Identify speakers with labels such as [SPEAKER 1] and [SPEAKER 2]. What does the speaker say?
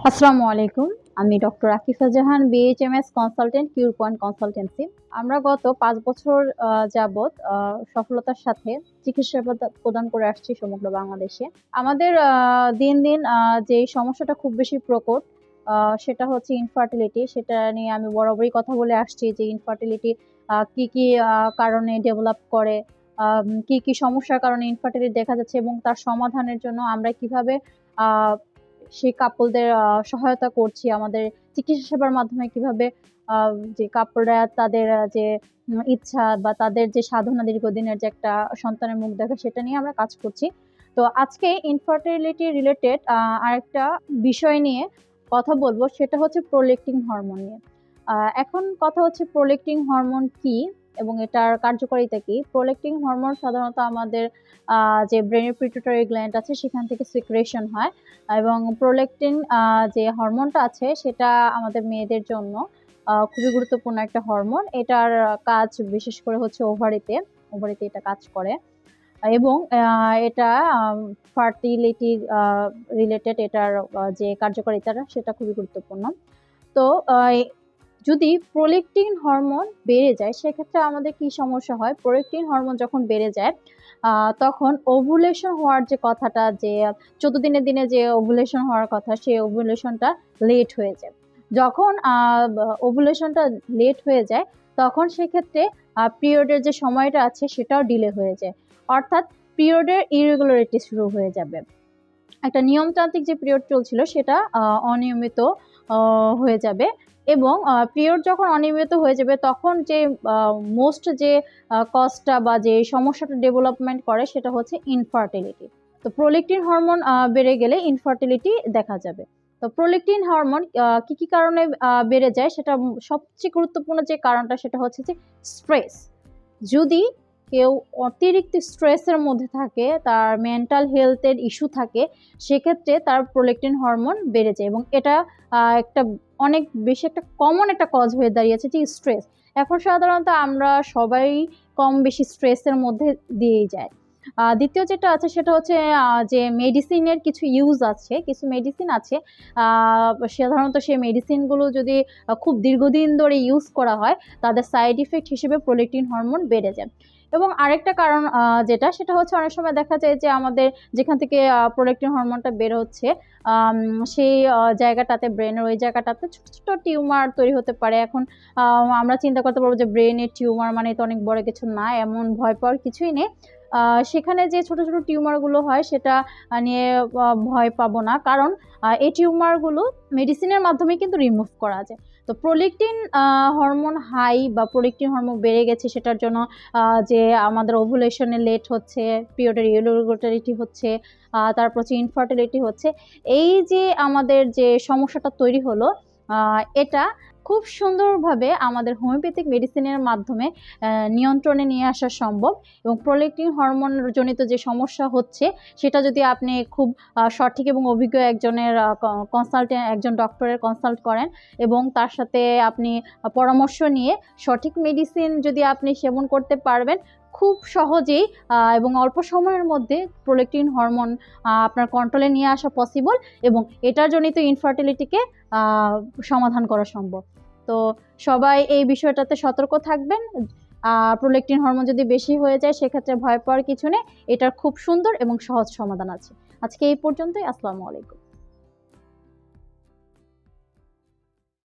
[SPEAKER 1] আসসালামু আলাইকুম। আমি ডক্টর আকিফা জাহান, বিএইচএমএস কনসালটেন্ট, কিউর পয়েন্ট কনসালটেন্সি। আমরা গত ৫ বছর যাবৎ সফলতার সাথে চিকিৎসা প্রদান করে আসছি সমগ্র বাংলাদেশে। আমাদের দিন, দিন যেই সমস্যাটা খুব বেশি প্রকট সেটা হচ্ছে ইনফার্টিলিটি। সেটা নিয়ে আমি বরাবরই কথা বলে আসছি যে ইনফার্টিলিটি কি কারণে ডেভেলপ করে, কি সমস্যার কারণে ইনফার্টিলিটি দেখা যাচ্ছে এবং তার সমাধানের জন্য আমরা কিভাবে আ সেই কাপলদের সহায়তা করছি আমাদের চিকিৎসা সেবার মাধ্যমে কিভাবে আ যে কাপলরা তাদের যে ইচ্ছা বা তাদের যে সাধনা দীর্ঘদিনের যে একটা সন্তানের মুখ দেখা সেটা নিয়ে আমরা কাজ করছি। তো আজকে ইনফার্টিলিটি রিলেটেড আরেকটা বিষয় নিয়ে কথা বলব, সেটা হচ্ছে প্রোলেক্টিন হরমোন নিয়ে। এখন কথা হচ্ছে প্রোলেক্টিন হরমোন কি এবং এটার কার্যকারিতা কি? প্রোলেক্টিন হরমোন সাধারণত আমাদের যে ব্রেইনের পিটুইটারি গ্ল্যান্ড আছে সেখান থেকে সিক্রেশন হয় এবং প্রোলেক্টিন যে হরমোনটা আছে সেটা আমাদের মেয়েদের জন্য খুবই গুরুত্বপূর্ণ একটা হরমোন। এটার কাজ বিশেষ করে হচ্ছে ওভারিতে এটা কাজ করে এবং এটা ফার্টিলিটি রিলেটেড এটার যে কার্যকারিতাটা সেটা খুবই গুরুত্বপূর্ণ। তো যদি প্রোলেক্টিন হরমোন বেড়ে যায় সেক্ষেত্রে আমাদের কি সমস্যা হয়? প্রোলেক্টিন হরমোন যখন বেড়ে যায় তখন ওভুলেশন হওয়ার যে কথাটা, যে ১৪ দিনে দিনে যে ওভুলেশন হওয়ার কথা সেই ওভুলেশনটা লেট হয়ে যায়। যখন ওভুলেশনটা লেট হয়ে যায় তখন সেক্ষেত্রে পিরিয়ডের যে সময়টা আছে সেটাও ডিলে হয়ে যায়। অর্থাৎ পিরিয়ডের ইরেগুলারিটি শুরু হয়ে যাবে। একটা নিয়মতান্ত্রিক যে পিরিয়ড চলছিল সেটা অনিয়মিত হয়ে যাবে এবং পিরিয়ড যখন অনিয়মিত হয়ে যাবে তখন যে মোস্ট যে কজটা বা যে সমস্যাটা ডেভেলপমেন্ট করে সেটা হচ্ছে ইনফার্টিলিটি। তো প্রোলেক্টিন হরমোন বেড়ে গেলে ইনফার্টিলিটি দেখা যাবে। তো প্রোলেক্টিন হরমোন কি কারণে বেড়ে যায় সেটা সবচেয়ে গুরুত্বপূর্ণ যে কারণটা সেটা হচ্ছে যে স্ট্রেস। যদি কেউ অতিরিক্ত স্ট্রেসের মধ্যে থাকে, তার মেন্টাল হেলথের ইস্যু থাকে, সেক্ষেত্রে তার প্রোলেক্টিন হরমোন বেড়ে যায় এবং এটা একটা অনেক বেশি একটা কমন একটা কজ হয়ে দাঁড়িয়েছে যে স্ট্রেস। এখন সাধারণত আমরা সবাই কম বেশি স্ট্রেসের মধ্যে দিয়েই যায়। দ্বিতীয় যেটা আছে সেটা হচ্ছে যে মেডিসিনের কিছু ইউজ আছে, কিছু মেডিসিন আছে সাধারণত সেই মেডিসিনগুলো যদি খুব দীর্ঘদিন ধরে ইউজ করা হয় তাদের সাইড ইফেক্ট হিসেবে প্রোলেক্টিন হরমোন বেড়ে যায়। এবং আরেকটা কারণ যেটা সেটা হচ্ছে অনেক সময় দেখা যায় যে আমাদের যেখান থেকে প্রোলেক্টিন হরমোনটা বের হচ্ছে সেই জায়গাটাতে, ব্রেনের ওই জায়গাটাতে ছোট ছোট টিউমার তৈরি হতে পারে। এখন আমরা চিন্তা করতে পারবো যে ব্রেনের টিউমার মানে তো অনেক বড় কিছু না, এমন ভয় পাওয়ার কিছুই নেই। সেখানে যে ছোট ছোট টিউমারগুলো হয় সেটা নিয়ে ভয় পাবো না, কারণ এই টিউমারগুলো মেডিসিনের মাধ্যমে কিন্তু রিমুভ করা যায়। তো প্রোলেক্টিন হরমোন হাই বা প্রোলেক্টিন হরমোন বেড়ে গেছে সেটার জন্য যে আমাদের ওভুলেশনে লেট হচ্ছে, পিরিয়ডের ইরেগুলারিটি হচ্ছে, তারপর হচ্ছে ইনফার্টিলিটি হচ্ছে। এই যে আমাদের যে সমস্যাটা তৈরি হলো এটা খুব সুন্দরভাবে আমাদের হোমিওপ্যাথিক মেডিসিনের মাধ্যমে নিয়ন্ত্রণে নিয়ে আসা সম্ভব এবং প্রোলেক্টিন হরমোন জনিত যে সমস্যা হচ্ছে সেটা যদি আপনি খুব সঠিক এবং অভিজ্ঞ একজনের একজন ডক্টরের কনসাল্ট করেন এবং তার সাথে আপনি পরামর্শ নিয়ে সঠিক মেডিসিন যদি আপনি সেবন করতে পারবেন, খুব সহজেই এবং অল্প সময়ের মধ্যে প্রোলেক্টিন হরমোন আপনার কন্ট্রোলে নিয়ে আসা পসিবল এবং এটার জনিত ইনফার্টিলিটিকে সমাধান করা সম্ভব। তো সবাই এই বিষয়টাতে সতর্ক থাকবেন। প্রোলেক্টিন হরমোন যদি বেশি হয়ে যায় সেক্ষেত্রে ভয় পাওয়ার কিছু নেই, এটার খুব সুন্দর এবং সহজ সমাধান আছে। আজকে এই পর্যন্তই। আসসালামু আলাইকুম।